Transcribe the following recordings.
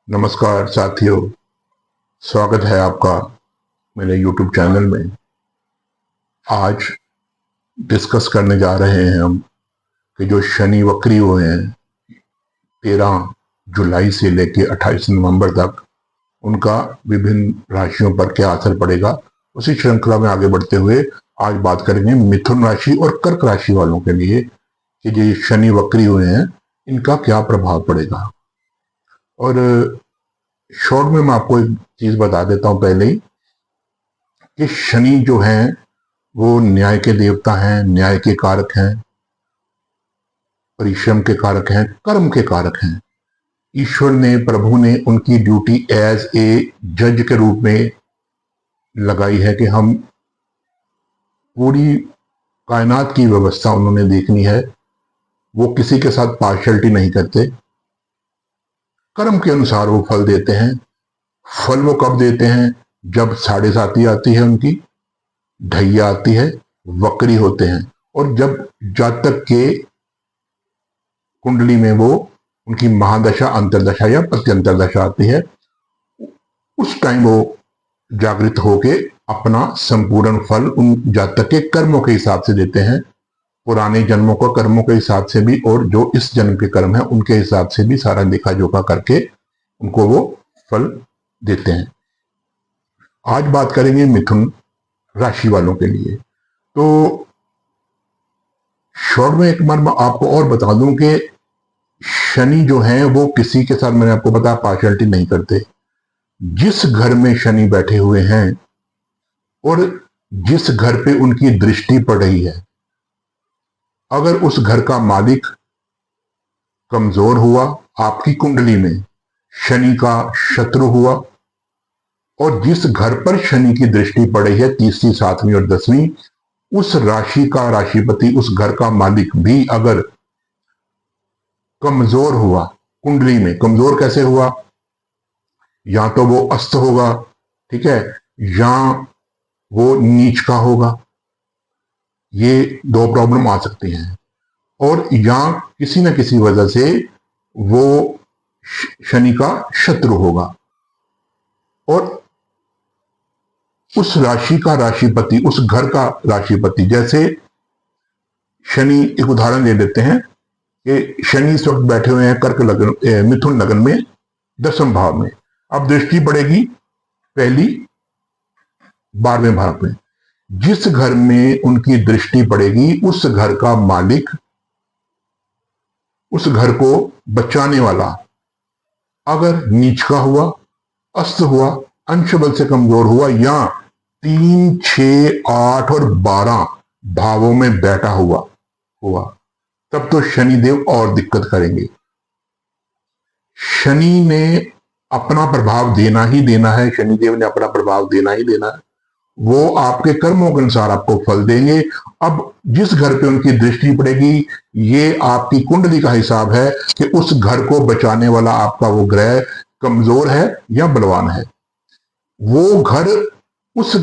नमस्कार साथियों, स्वागत है आपका मेरे YouTube चैनल में। आज डिस्कस करने जा रहे हैं हम कि जो शनि वक्री हुए हैं 13 जुलाई से लेकर 28 नवंबर तक, उनका विभिन्न राशियों पर क्या असर पड़ेगा। उसी श्रृंखला में आगे बढ़ते हुए आज बात करेंगे मिथुन राशि और कर्क राशि वालों के लिए कि जो शनि वक्री हुए हैं इनका क्या प्रभाव पड़ेगा। और शॉर्ट में मैं आपको एक चीज बता देता हूं पहले ही कि शनि जो हैं वो न्याय के देवता हैं, न्याय के कारक हैं, परिश्रम के कारक हैं, कर्म के कारक हैं। ईश्वर ने, प्रभु ने उनकी ड्यूटी एज ए जज के रूप में लगाई है कि हम पूरी कायनात की व्यवस्था उन्होंने देखनी है। वो किसी के साथ पार्शियलिटी नहीं करते, कर्म के अनुसार वो फल देते हैं। फल वो कब देते हैं? जब साढ़े साती आती है, उनकी ढैया आती है, वक्री होते हैं, और जब जातक के कुंडली में वो उनकी महादशा, अंतरदशा या प्रत्यंतर दशा आती है, उस टाइम वो जागृत होके अपना संपूर्ण फल उन जातक के कर्मों के हिसाब से देते हैं। पुराने जन्मों को कर्मों के हिसाब से भी और जो इस जन्म के कर्म है उनके हिसाब से भी सारा लेखा जोखा करके उनको वो फल देते हैं। आज बात करेंगे मिथुन राशि वालों के लिए। तो शॉर्ट में एक बार मैं आपको और बता दूं कि शनि जो है वो किसी के साथ, मैंने आपको बताया, पार्शियलिटी नहीं करते। जिस घर में शनि बैठे हुए हैं और जिस घर पे उनकी दृष्टि पड़ रही है, अगर उस घर का मालिक कमजोर हुआ, आपकी कुंडली में शनि का शत्रु हुआ, और जिस घर पर शनि की दृष्टि पड़ रही है, तीसरी, सातवीं और 10वीं, उस राशि का राशिपति, उस घर का मालिक भी अगर कमजोर हुआ, कुंडली में कमजोर कैसे हुआ? या तो वो अस्त होगा, ठीक है, या वो नीच का होगा। ये दो प्रॉब्लम आ सकती हैं। और या किसी न किसी वजह से वो शनि का शत्रु होगा, और उस राशि का राशिपति, उस घर का राशिपति, जैसे शनि, एक उदाहरण ले लेते हैं कि शनि इस वक्त बैठे हुए हैं कर्क लगन, मिथुन लगन में, 10वें भाव में। अब दृष्टि पड़ेगी पहली 12वें भाव में। जिस घर में उनकी दृष्टि पड़ेगी उस घर का मालिक, उस घर को बचाने वाला, अगर नीच का हुआ, अस्त हुआ, अंश बल से कमजोर हुआ, या 3, 6, 8 और 12 भावों में बैठा हुआ, तब तो शनिदेव और दिक्कत करेंगे। शनि ने अपना प्रभाव देना ही देना है, शनिदेव ने अपना प्रभाव देना ही देना है। वो आपके कर्मों के अनुसार आपको फल देंगे। अब जिस घर पे उनकी दृष्टि पड़ेगी, ये आपकी कुंडली का हिसाब है कि उस घर को बचाने वाला आपका वो ग्रह कमजोर है या बलवान है। वो घर उस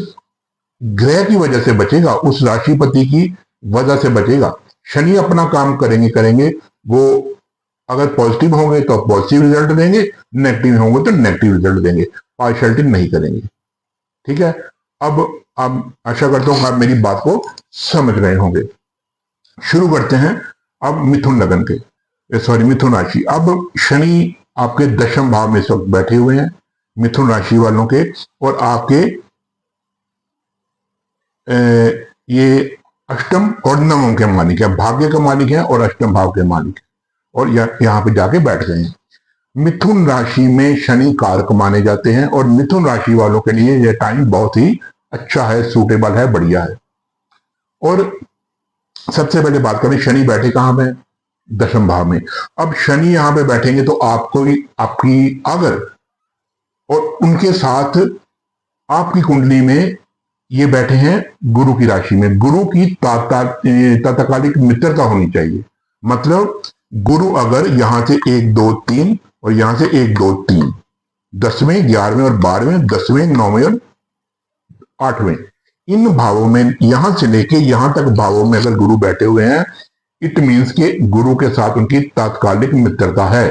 ग्रह की वजह से बचेगा, उस राशिपति की वजह से बचेगा। शनि अपना काम करेंगे। वो अगर पॉजिटिव होंगे तो पॉजिटिव रिजल्ट देंगे, नेगेटिव होंगे तो नेगेटिव रिजल्ट देंगे, पार्शियलिटी नहीं करेंगे। ठीक है, अब आशा करता हूं आप मेरी बात को समझ रहे होंगे। शुरू करते हैं अब मिथुन लगन के, मिथुन राशि। अब शनि आपके 10वें भाव में इस वक्त बैठे हुए हैं मिथुन राशि वालों के, और आपके ये अष्टम और नवम के मालिक है, भाग्य का मालिक है और अष्टम भाव के मालिक है, और यहां पे जाके बैठ गए हैं। मिथुन राशि में शनि कारक माने जाते हैं, और मिथुन राशि वालों के लिए यह टाइम बहुत ही अच्छा है, सूटेबल है, बढ़िया है। और सबसे पहले बात करें, शनि बैठे कहां पे? 10वें भाव में। अब शनि यहां पे बैठेंगे तो आपको आपकी, अगर और उनके साथ आपकी कुंडली में ये बैठे हैं गुरु की राशि में, गुरु की तात्कालिक मित्रता होनी चाहिए। मतलब गुरु अगर यहां से 1, 2, 3 और यहां से 1, 2, 3, 10वें, 11वें और 12वें, 10वें, 9वें और 8वें, इन भावों में, यहां से लेके यहां तक भावों में अगर गुरु बैठे हुए हैं, इट मीन्स के गुरु के साथ उनकी तात्कालिक मित्रता है।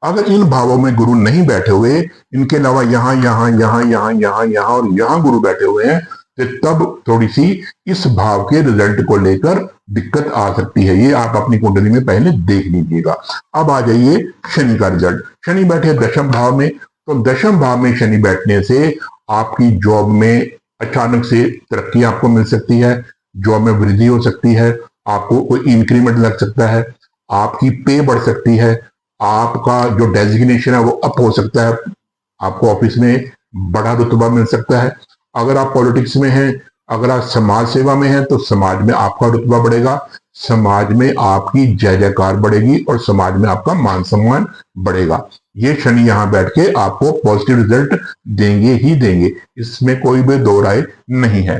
अगर इन भावों में गुरु नहीं बैठे हुए, इनके अलावा यहाँ यहाँ यहाँ यहाँ यहाँ यहाँ और यहाँ गुरु बैठे हुए हैं, तो तब थोड़ी सी इस भाव के रिजल्ट को लेकर दिक्कत आ सकती है। ये आप अपनी कुंडली में पहले देख लीजिएगा। अब आ जाइए शनि का रिजल्ट। शनि बैठे दशम भाव में, तो दशम भाव में शनि बैठने से आपकी जॉब में अचानक से तरक्की आपको मिल सकती है, जॉब में वृद्धि हो सकती है, आपको कोई इंक्रीमेंट लग सकता है, आपकी पे बढ़ सकती है, आपका जो डेजिग्नेशन है वो अप हो सकता है, आपको ऑफिस में बड़ा रुतबा मिल सकता है। अगर आप पॉलिटिक्स में हैं, अगर आप समाज सेवा में हैं, तो समाज में आपका रुतबा बढ़ेगा, समाज में आपकी जय जयकार बढ़ेगी और समाज में आपका मान सम्मान बढ़ेगा। ये शनि यहां बैठ के आपको पॉजिटिव रिजल्ट देंगे ही देंगे, इसमें कोई भी दो राय नहीं है।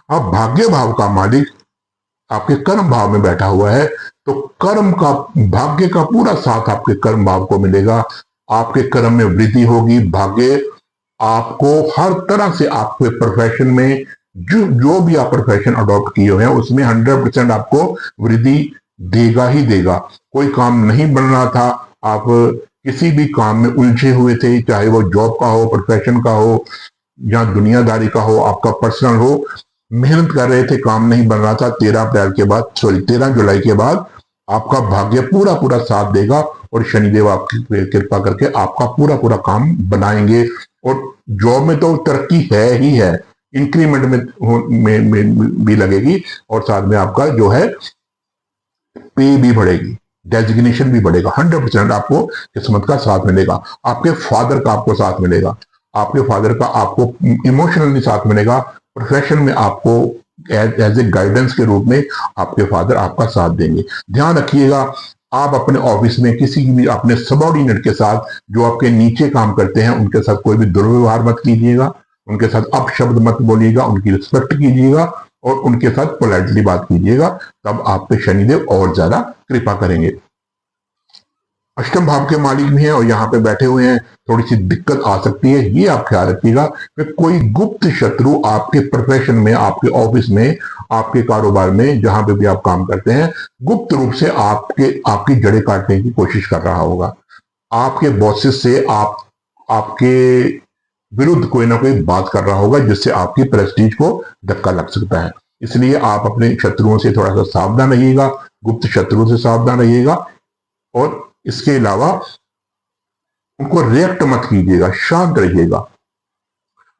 अब भाग्य भाव का मालिक आपके कर्म भाव में बैठा हुआ है, तो कर्म का भाग्य का पूरा साथ आपके कर्म भाव को मिलेगा। आपके कर्म में वृद्धि होगी, भाग्य आपको हर तरह से आपके प्रोफेशन में जो भी आप प्रोफेशन अडॉप्ट किए हुए हैं उसमें 100% आपको वृद्धि देगा ही देगा। कोई काम नहीं बन रहा था, आप किसी भी काम में उलझे हुए थे, चाहे वो जॉब का हो, प्रोफेशन का हो या दुनियादारी का हो, आपका पर्सनल हो, मेहनत कर रहे थे, काम नहीं बन रहा था, 13 जुलाई के बाद आपका भाग्य पूरा पूरा साथ देगा और शनिदेव आपकी कृपा करके आपका पूरा पूरा काम बनाएंगे। और जॉब में तो तरक्की है ही है, इंक्रीमेंट में भी लगेगी और साथ में आपका जो है पे भी बढ़ेगी, डेजिग्नेशन भी बढ़ेगा। 100% आपको किस्मत का साथ मिलेगा, आपके फादर का आपको साथ मिलेगा, आपके फादर का आपको इमोशनली साथ मिलेगा, प्रोफेशन में आपको एज ए गाइडेंस के रूप में आपके फादर आपका साथ देंगे। ध्यान रखिएगा, आप अपने ऑफिस में किसी भी अपने सबऑर्डिनेट के साथ, जो आपके नीचे काम करते हैं, उनके साथ कोई भी दुर्व्यवहार मत कीजिएगा, उनके साथ अपशब्द मत बोलिएगा, उनकी रिस्पेक्ट कीजिएगा और उनके साथ पोलाइटली बात कीजिएगा, तब आप पे शनिदेव और ज्यादा कृपा करेंगे। अष्टम भाव के मालिक भी हैं और यहाँ पे बैठे हुए हैं, थोड़ी सी दिक्कत आ सकती है, ये आप ख्याल रखिएगा कि कोई गुप्त शत्रु आपके प्रोफेशन में, आपके ऑफिस में, आपके कारोबार में, जहां पे भी आप काम करते हैं, गुप्त रूप से आपकी जड़ें काटने की कोशिश कर रहा होगा। आपके बॉसेस से आपके विरुद्ध कोई ना कोई बात कर रहा होगा, जिससे आपकी प्रेस्टीज को धक्का लग सकता है। इसलिए आप अपने शत्रुओं से थोड़ा सा सावधान रहिएगा, गुप्त शत्रुओं से सावधान रहिएगा और इसके अलावा उनको रिएक्ट मत कीजिएगा, शांत रहिएगा।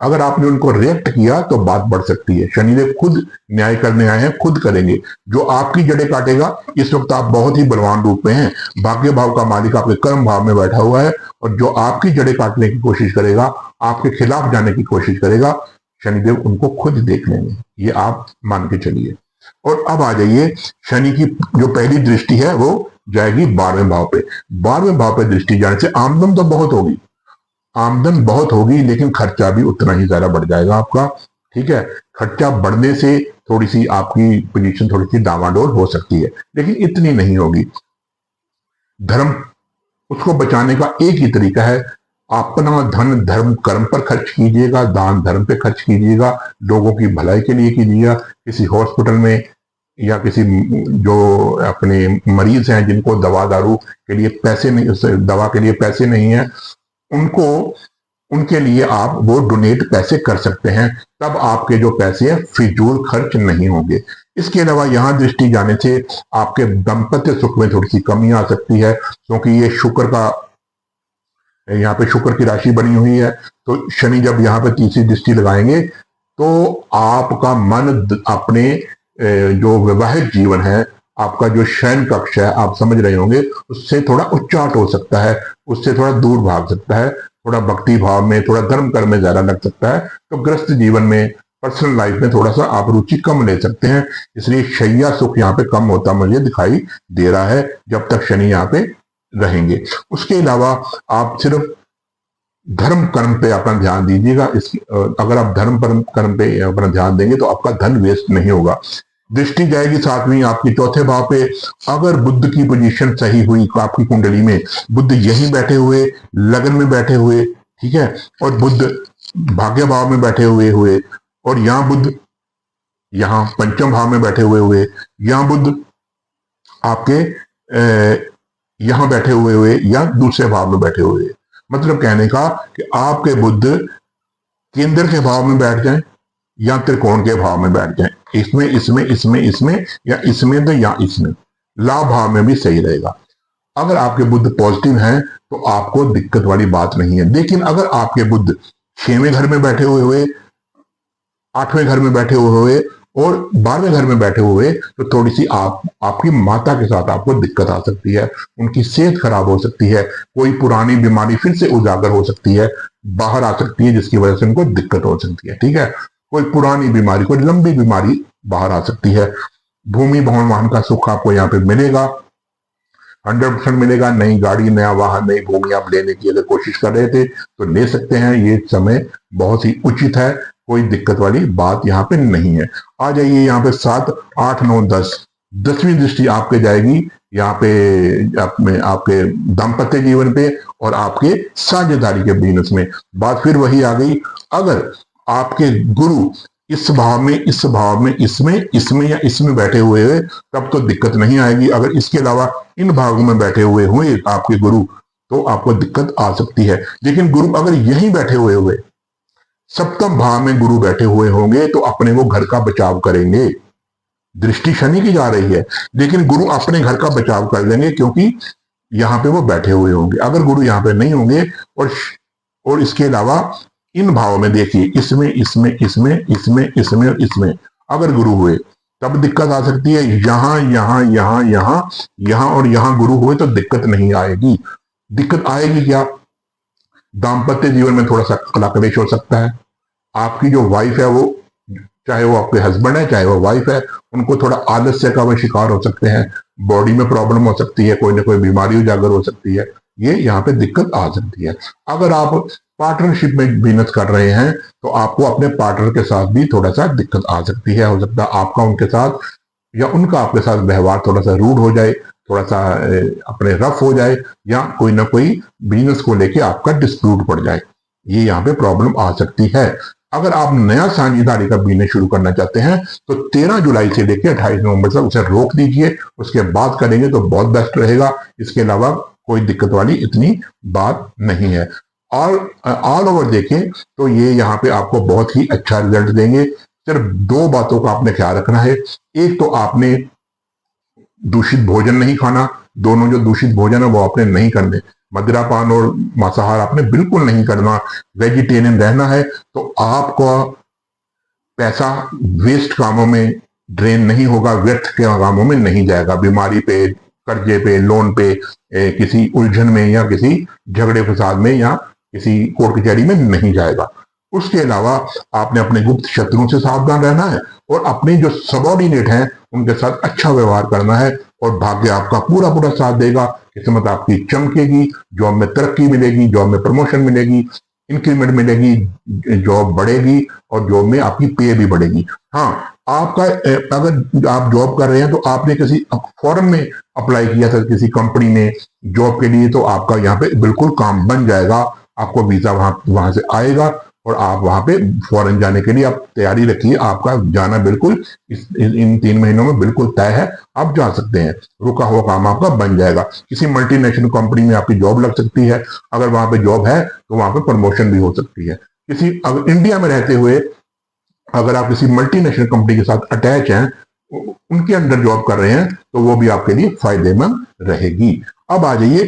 अगर आपने उनको रिएक्ट किया तो बात बढ़ सकती है। शनिदेव खुद न्याय करने आए हैं, खुद करेंगे। जो आपकी जड़ें काटेगा, इस वक्त आप बहुत ही बलवान रूप में हैं, भाग्य भाव का मालिक आपके कर्म भाव में बैठा हुआ है और जो आपकी जड़ें काटने की कोशिश करेगा, आपके खिलाफ जाने की कोशिश करेगा, शनिदेव उनको खुद देख लेंगे, ये आप मान के चलिए। और अब आ जाइए, शनि की जो पहली दृष्टि है वो जाएगी 12वें भाव पे। 12वें भाव पे दृष्टि जाने से आमदन तो बहुत होगी, आमदन बहुत होगी, लेकिन खर्चा भी उतना ही ज्यादा बढ़ जाएगा आपका। ठीक है, खर्चा बढ़ने से थोड़ी सी आपकी पोजीशन थोड़ी सी डावाडोल हो सकती है, लेकिन इतनी नहीं होगी। धर्म, उसको बचाने का एक ही तरीका है, अपना धन धर्म कर्म पर खर्च कीजिएगा, दान धर्म पे खर्च कीजिएगा, लोगों की भलाई के लिए कीजिएगा। किसी हॉस्पिटल में या किसी जो अपने मरीज हैं जिनको दवा दारू के लिए पैसे नहीं, दवा के लिए पैसे नहीं है, उनके लिए आप वो डोनेट पैसे कर सकते हैं, तब आपके जो पैसे हैं फिजूल खर्च नहीं होंगे। इसके अलावा यहां दृष्टि जाने से आपके दाम्पत्य सुख में थोड़ी सी कमी आ सकती है, क्योंकि ये शुक्र का, यहाँ पे शुक्र की राशि बनी हुई है, तो शनि जब यहाँ पे तीसरी दृष्टि लगाएंगे तो आपका मन अपने जो वैवाहिक जीवन है, आपका जो शयन कक्ष है, आप समझ रहे होंगे, उससे थोड़ा उच्चाट हो सकता है, उससे थोड़ा दूर भाग सकता है, थोड़ा भक्ति भाव में, थोड़ा धर्म कर्म में ज्यादा लग सकता है। तो गृहस्थ जीवन में, पर्सनल लाइफ में थोड़ा सा आप रुचि कम ले सकते हैं। इसलिए शैया सुख यहाँ पे कम होता मुझे दिखाई दे रहा है जब तक शनि यहाँ पे रहेंगे। उसके अलावा आप सिर्फ धर्म कर्म पे अपना ध्यान दीजिएगा। अगर आप धर्म कर्म पे अपना ध्यान देंगे तो आपका धन वेस्ट नहीं होगा। दृष्टि जाएगी 7वीं आपकी चौथे भाव पे। अगर बुध की पोजीशन सही हुई आपकी कुंडली में, बुध यहीं बैठे हुए, लगन में बैठे हुए, ठीक है, और बुध भाग्य भाव में बैठे हुए और यहाँ बुध यहाँ पंचम भाव में बैठे हुए, यहाँ बुध आपके यहां बैठे हुए या दूसरे भाव में बैठे हुए। मतलब कहने का कि आपके बुध केंद्र के भाव में बैठ जाएं या त्रिकोण के भाव में बैठ जाएं, इसमें इसमें इसमें इसमें या इसमें तो या इसमें, लाभ भाव में भी सही रहेगा। अगर आपके बुध पॉजिटिव हैं तो आपको दिक्कत वाली बात नहीं है। लेकिन अगर आपके बुध 6वें घर में बैठे हुए, 8वें घर में बैठे हुए और 12वें घर में बैठे हुए, तो थोड़ी सी आपकी माता के साथ आपको दिक्कत आ सकती है, उनकी सेहत खराब हो सकती है, कोई पुरानी बीमारी फिर से उजागर हो सकती है, बाहर आ सकती है, जिसकी वजह से उनको दिक्कत हो सकती है। ठीक है, कोई पुरानी बीमारी, कोई लंबी बीमारी बाहर आ सकती है। भूमि भवन वाहन का सुख आपको यहाँ पे मिलेगा, 100% मिलेगा। नई गाड़ी, नया वाहन, नई भूमि आप लेने की अगर कोशिश कर रहे थे तो ले सकते हैं। ये समय बहुत ही उचित है, कोई दिक्कत वाली बात यहाँ पे नहीं है। आ जाइए यहाँ पे 7, 8, 9, 10, 10वीं दृष्टि आपके जाएगी यहाँ पे आपके दाम्पत्य जीवन पे और आपके साझेदारी के बिजनेस में। बात फिर वही आ गई, अगर आपके गुरु इस भाव में, इस भाव में, इसमें या इसमें बैठे हुए हैं तब तो दिक्कत नहीं आएगी। अगर इसके अलावा इन भागों में बैठे हुए आपके गुरु, तो आपको दिक्कत आ सकती है। लेकिन गुरु अगर यहीं बैठे हुए सप्तम भाव में गुरु बैठे हुए होंगे तो अपने वो घर का बचाव करेंगे। दृष्टि शनि की जा रही है लेकिन गुरु अपने घर का बचाव कर लेंगे, क्योंकि यहां पे वो बैठे हुए होंगे। अगर गुरु यहां पे नहीं होंगे और इसके अलावा इन भावों में देखिए, इसमें इसमें इसमें इसमें इसमें और इसमें अगर गुरु हुए तब दिक्कत आ सकती है। यहां यहां यहां यहां यहां और यहां गुरु हुए तो दिक्कत नहीं आएगी। दिक्कत आएगी क्या? दाम्पत्य जीवन में थोड़ा सा कला कलेश हो सकता है। आपकी जो वाइफ है, वो चाहे वो आपके हस्बैंड है चाहे वो वाइफ है, उनको थोड़ा आलस्य का वो शिकार हो सकते हैं, बॉडी में प्रॉब्लम हो सकती है, कोई ना कोई बीमारी उजागर हो सकती है, ये यहाँ पे दिक्कत आ सकती है। अगर आप पार्टनरशिप में बिजनेस कर रहे हैं तो आपको अपने पार्टनर के साथ भी थोड़ा सा दिक्कत आ सकती है। हो सकता है आपका उनके साथ या उनका आपके साथ व्यवहार थोड़ा सा रूड हो जाए, थोड़ा सा अपने रफ हो जाए, या कोई ना कोई बिजनेस को लेके आपका डिस्प्यूट पड़ जाए, ये यहाँ पे प्रॉब्लम आ सकती है। अगर आप नया साझेदारी का बिजनेस शुरू करना चाहते हैं तो 13 जुलाई से लेकर 28 नवंबर तक उसे रोक दीजिए, उसके बाद करेंगे तो बहुत बेस्ट रहेगा। इसके अलावा कोई दिक्कत वाली इतनी बात नहीं है। और ऑल ओवर देखें तो ये यहाँ पे आपको बहुत ही अच्छा रिजल्ट देंगे। सिर्फ 2 बातों का आपने ख्याल रखना है। एक तो आपने दूषित भोजन नहीं खाना, दोनों जो दूषित भोजन है वो आपने नहीं करने, मदिरापान और मांसाहार आपने बिल्कुल नहीं करना, वेजिटेरियन रहना है। तो आपका पैसा वेस्ट कामों में ड्रेन नहीं होगा, व्यर्थ के कामों में नहीं जाएगा, बीमारी पे, कर्जे पे, लोन पे, किसी उलझन में या किसी झगड़े फसाद में या किसी कोर्ट कचहरी में नहीं जाएगा। उसके अलावा आपने अपने गुप्त शत्रुओं से सावधान रहना है और अपने जो सबॉर्डिनेट हैं उनके साथ अच्छा व्यवहार करना है, और भाग्य आपका पूरा पूरा साथ देगा। किस्मत आपकी चमकेगी, जॉब में तरक्की मिलेगी, जॉब में प्रमोशन मिलेगी, इंक्रीमेंट मिलेगी, जॉब बढ़ेगी और जॉब में आपकी पे भी बढ़ेगी। हाँ, आपका अगर आप जॉब कर रहे हैं तो आपने किसी फॉरेन में अप्लाई किया था किसी कंपनी में जॉब के लिए, तो आपका यहाँ पे बिल्कुल काम बन जाएगा, आपको वीजा वहां से आएगा और आप वहां पे फॉरेन जाने के लिए आप तैयारी रखिए। आपका जाना बिल्कुल इन 3 महीनों में बिल्कुल तय है, आप जा सकते हैं, रुका हुआ काम आपका बन जाएगा। किसी मल्टीनेशनल कंपनी में आपकी जॉब लग सकती है, अगर वहां पे जॉब है तो वहां पे प्रमोशन भी हो सकती है। किसी अगर इंडिया में रहते हुए अगर आप किसी मल्टीनेशनल कंपनी के साथ अटैच हैं, उनके अंडर जॉब कर रहे हैं, तो वो भी आपके लिए फायदेमंद रहेगी। अब आ जाइए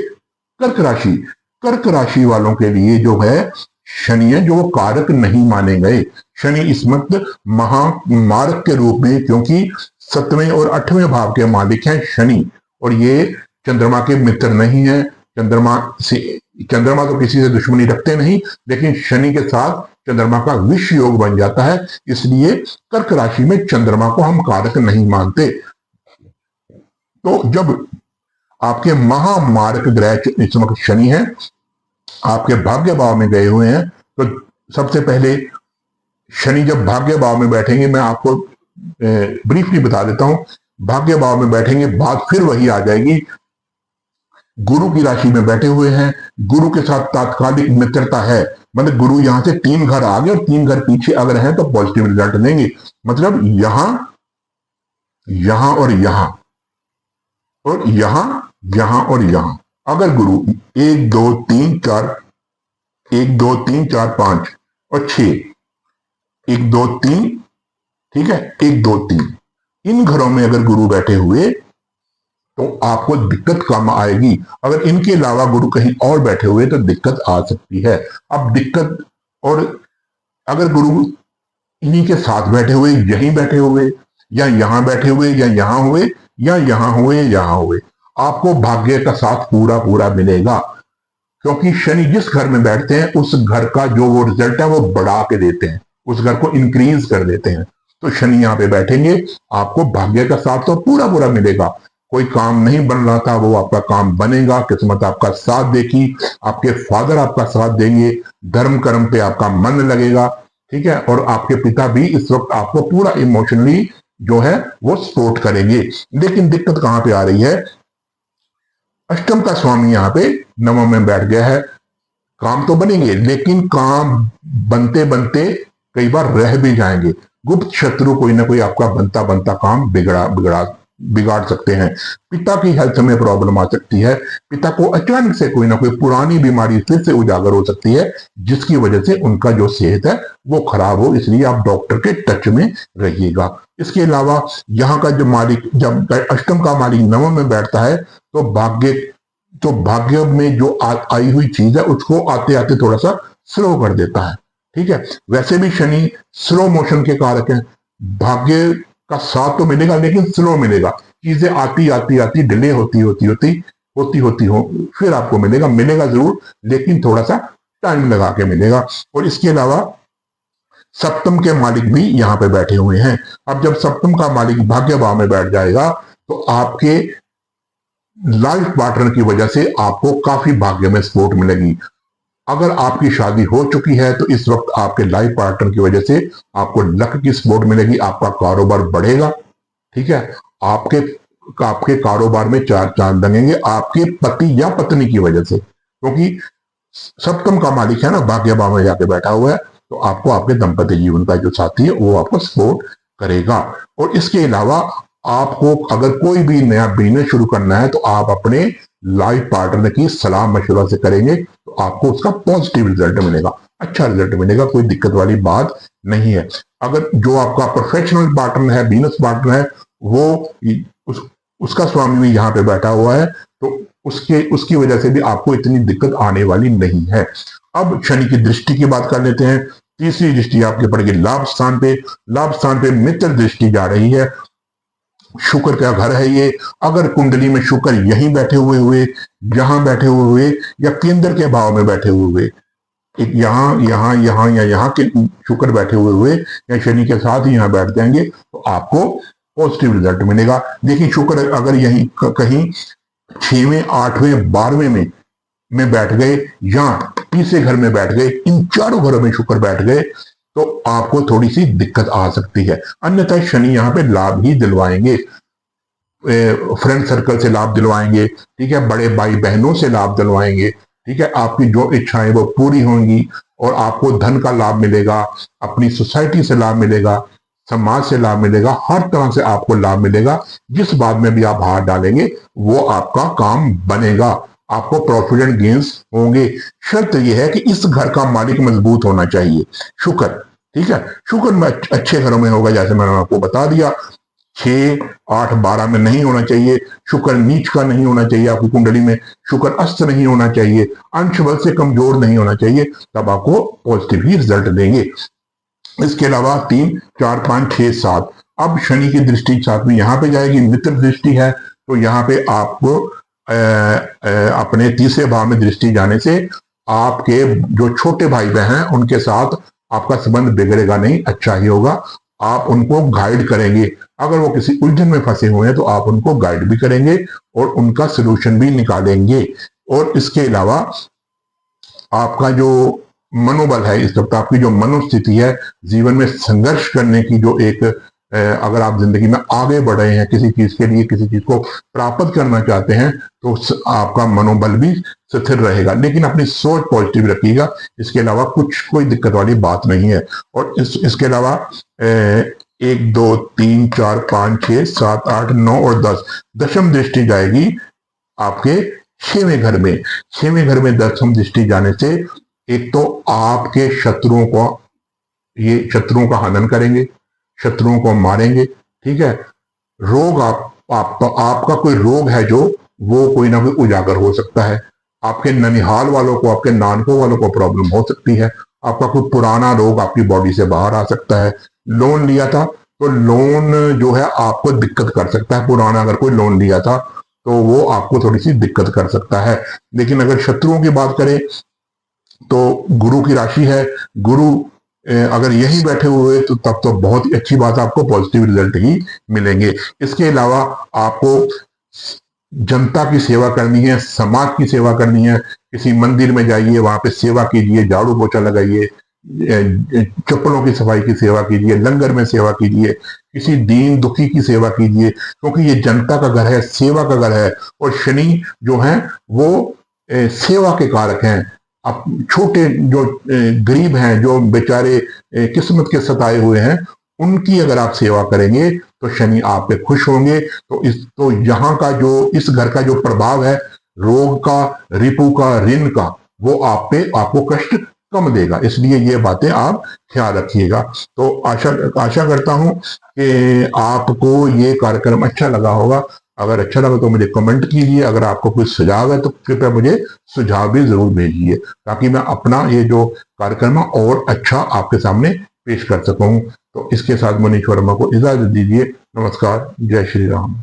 कर्क राशि। कर्क राशि वालों के लिए जो है शनि है, जो वो कारक नहीं माने गए। शनि इस वक्त महामारक के रूप में, क्योंकि 7वें और 8वें भाव के मालिक हैं शनि, और ये चंद्रमा के मित्र नहीं है। चंद्रमा तो किसी से दुश्मनी रखते नहीं, लेकिन शनि के साथ चंद्रमा का विष योग बन जाता है, इसलिए कर्क राशि में चंद्रमा को हम कारक नहीं मानते। तो जब आपके महामारक ग्रह इस वक्त शनि है, आपके भाग्य भाव में गए हुए हैं, तो सबसे पहले शनि जब भाग्य भाव में बैठेंगे, मैं आपको ब्रीफली बता देता हूं, भाग्य भाव में बैठेंगे, बात फिर वही आ जाएगी। गुरु की राशि में बैठे हुए हैं, गुरु के साथ तात्कालिक मित्रता है, मतलब गुरु यहां से 3 घर आगे और 3 घर पीछे अगर हैं तो पॉजिटिव रिजल्ट देंगे। मतलब यहां, यहां और यहां और यहां यहां और यहां। अगर गुरु 1 2 3 4, 1 2 3 4 5 और 6, 1 2 3, ठीक है, 1 2 3, इन घरों में अगर गुरु बैठे हुए तो आपको दिक्कत कम आएगी। अगर इनके अलावा गुरु कहीं और बैठे हुए तो दिक्कत आ सकती है। अब दिक्कत, और अगर गुरु इन्हीं के साथ बैठे हुए, यहीं बैठे हुए, या यहां बैठे हुए, या यहां हुए, या यहां हुए, यहां हुए, आपको भाग्य का साथ पूरा पूरा मिलेगा। क्योंकि शनि जिस घर में बैठते हैं उस घर का जो वो रिजल्ट है वो बढ़ा के देते हैं, उस घर को इंक्रीज कर देते हैं। तो शनि यहाँ पे बैठेंगे, आपको भाग्य का साथ तो पूरा पूरा मिलेगा। कोई काम नहीं बन रहा था वो आपका काम बनेगा, किस्मत आपका साथ देगी, आपके फादर आपका साथ देंगे, धर्म कर्म पे आपका मन लगेगा, ठीक है। और आपके पिता भी इस वक्त आपको पूरा इमोशनली जो है वो सपोर्ट करेंगे। लेकिन दिक्कत कहां पे आ रही है, अष्टम का स्वामी यहाँ पे नवम में बैठ गया है। काम तो बनेंगे लेकिन काम बनते बनते कई बार रह भी जाएंगे। गुप्त शत्रु कोई ना कोई आपका बनता बनता काम बिगाड़ सकते हैं। पिता की हेल्थ में प्रॉब्लम आ सकती है, पिता को अचानक से कोई ना कोई पुरानी बीमारी फिर से उजागर हो सकती है, जिसकी वजह से उनका जो सेहत है वो खराब हो, इसलिए आप डॉक्टर के टच में रहिएगा। इसके अलावा यहाँ का जो मालिक, जब अष्टम का मालिक नवम में बैठता है तो भाग्य में जो आई हुई चीज है उसको आते आते थोड़ा सा स्लो कर देता है, ठीक है। वैसे भी शनि स्लो मोशन के कारक है, भाग्य का साथ तो मिलेगा लेकिन स्लो मिलेगा, चीजें आती आती आती डिले होती हो फिर आपको मिलेगा जरूर, लेकिन थोड़ा सा टाइम लगा के मिलेगा। और इसके अलावा सप्तम के मालिक भी यहाँ पे बैठे हुए हैं। अब जब सप्तम का मालिक भाग्य भाव में बैठ जाएगा तो आपके लाइफ पार्टनर की वजह से आपको काफी भाग्य में सपोर्ट मिलेगी। अगर आपकी शादी हो चुकी है तो इस वक्त आपके लाइफ पार्टनर की वजह से आपको लक की सपोर्ट मिलेगी, आपका कारोबार बढ़ेगा, ठीक है। आपके कारोबार में चार चांद लगेंगे आपके पति या पत्नी की वजह से, क्योंकि सप्तम का मालिक है ना, भाग्य भाव में जाके बैठा हुआ है, तो आपको आपके दाम्पत्य जीवन का जो साथी है वो आपको सपोर्ट करेगा। और इसके अलावा आपको अगर कोई भी नया बिजनेस शुरू करना है तो आप अपने लाइफ पार्टनर की सलाह मशवरा से करेंगे तो आपको उसका पॉजिटिव रिजल्ट मिलेगा, अच्छा रिजल्ट मिलेगा, कोई दिक्कत वाली बात नहीं है। अगर जो आपका प्रोफेशनल पार्टनर है, बिजनेस पार्टनर है, वो उसका स्वामी भी यहाँ पे बैठा हुआ है, तो उसकी वजह से भी आपको इतनी दिक्कत आने वाली नहीं है। अब शनि की दृष्टि की बात कर लेते हैं। तीसरी दृष्टि आपके पड़ेगी लाभ स्थान पे। लाभ स्थान पे मित्र दृष्टि जा रही है। शुक्र का घर है ये। अगर कुंडली में शुक्र यहीं बैठे हुए यहां बैठे हुए या केंद्र के भाव में बैठे हुए, एक यहां या यहां के शुक्र बैठे हुए या शनि के साथ ही यहां बैठ जाएंगे तो आपको पॉजिटिव रिजल्ट मिलेगा। देखिए शुक्र अगर यहीं कहीं 6वें 8वें 12वें में बैठ गए या तीसरे घर में बैठ गए, इन चारों घरों में शुक्र बैठ गए तो आपको थोड़ी सी दिक्कत आ सकती है। अन्यथा शनि यहाँ पे लाभ ही दिलवाएंगे, फ्रेंड सर्कल से लाभ दिलवाएंगे, ठीक है, बड़े भाई बहनों से लाभ दिलवाएंगे, ठीक है, आपकी जो इच्छाएं वो पूरी होंगी और आपको धन का लाभ मिलेगा, अपनी सोसाइटी से लाभ मिलेगा, समाज से लाभ मिलेगा, हर तरह से आपको लाभ मिलेगा। जिस बात में भी आप हाथ डालेंगे वो आपका काम बनेगा, आपको प्रॉफिट एंड गेन्स होंगे। शर्त यह है कि इस घर का मालिक मजबूत होना चाहिए, शुक्र, ठीक है। शुक्र में अच्छे घरों में होगा, जैसे मैंने आपको बता दिया, 6 8 12 में नहीं होना चाहिए। शुक्र नीच का नहीं होना चाहिए आपकी कुंडली में, शुक्र अस्त नहीं होना चाहिए, अंश बल से कमजोर नहीं होना चाहिए, तब आपको पॉजिटिव ही रिजल्ट देंगे। इसके अलावा 3 4 5 6 7, अब शनि की दृष्टि साथ में यहाँ पे जाएगी, मित्र दृष्टि है, तो यहाँ पे आपको अपने तीसरे भाव में दृष्टि जाने से आपके जो छोटे भाई बहन हैं उनके साथ आपका संबंध बिगड़ेगा नहीं, अच्छा ही होगा। आप उनको गाइड करेंगे, अगर वो किसी उलझन में फंसे हुए हैं तो आप उनको गाइड भी करेंगे और उनका सलूशन भी निकालेंगे। और इसके अलावा आपका जो मनोबल है, इस वक्त आपकी जो मनोस्थिति है, जीवन में संघर्ष करने की जो एक, अगर आप जिंदगी में आगे बढ़ रहे हैं, किसी चीज के लिए किसी चीज को प्राप्त करना चाहते हैं, तो आपका मनोबल भी स्थिर रहेगा, लेकिन अपनी सोच पॉजिटिव रखिएगा। इसके अलावा कोई दिक्कत वाली बात नहीं है। और इसके अलावा 1 2 3 4 5 6 7 8 9 और 10, दशम दृष्टि जाएगी आपके 6वें घर में। 6वें घर में दशम दृष्टि जाने से एक तो आपके शत्रुओं का हनन करेंगे, शत्रुओं को मारेंगे, ठीक है। रोग आपका कोई रोग है जो वो कोई ना कोई उजागर हो सकता है। आपके ननिहाल वालों को, आपके नानकों वालों को प्रॉब्लम हो सकती है। आपका कोई पुराना रोग आपकी बॉडी से बाहर आ सकता है। लोन लिया था तो लोन जो है आपको दिक्कत कर सकता है। पुराना अगर कोई लोन लिया था तो वो आपको थोड़ी सी दिक्कत कर सकता है। लेकिन अगर शत्रुओं की बात करें तो गुरु की राशि है। गुरु अगर यही बैठे हुए तो तब तो बहुत ही अच्छी बात, आपको पॉजिटिव रिजल्ट ही मिलेंगे। इसके अलावा आपको जनता की सेवा करनी है, समाज की सेवा करनी है। किसी मंदिर में जाइए, वहां पे सेवा कीजिए, झाड़ू पोछा लगाइए, चप्पलों की सफाई की सेवा कीजिए, लंगर में सेवा कीजिए, किसी दीन दुखी की सेवा कीजिए, क्योंकि ये जनता का घर है, सेवा का घर है। और शनि जो है वो सेवा के कारक हैं। अब छोटे जो गरीब हैं, जो बेचारे किस्मत के सताए हुए हैं, उनकी अगर आप सेवा करेंगे तो शनि आप पे खुश होंगे। तो यहाँ का जो इस घर का जो प्रभाव है रोग का, रिपु का, ऋण का, वो आप पे आपको कष्ट कम देगा। इसलिए ये बातें आप ख्याल रखिएगा। तो आशा करता हूं कि आपको ये कार्यक्रम अच्छा लगा होगा। अगर अच्छा लगा तो मुझे कमेंट कीजिए। अगर आपको कोई सुझाव है तो कृपया मुझे सुझाव भी जरूर भेजिए, ताकि मैं अपना ये जो कार्यक्रम है और अच्छा आपके सामने पेश कर सकूं। तो इसके साथ मनीष वर्मा को इजाजत दीजिए। नमस्कार, जय श्री राम।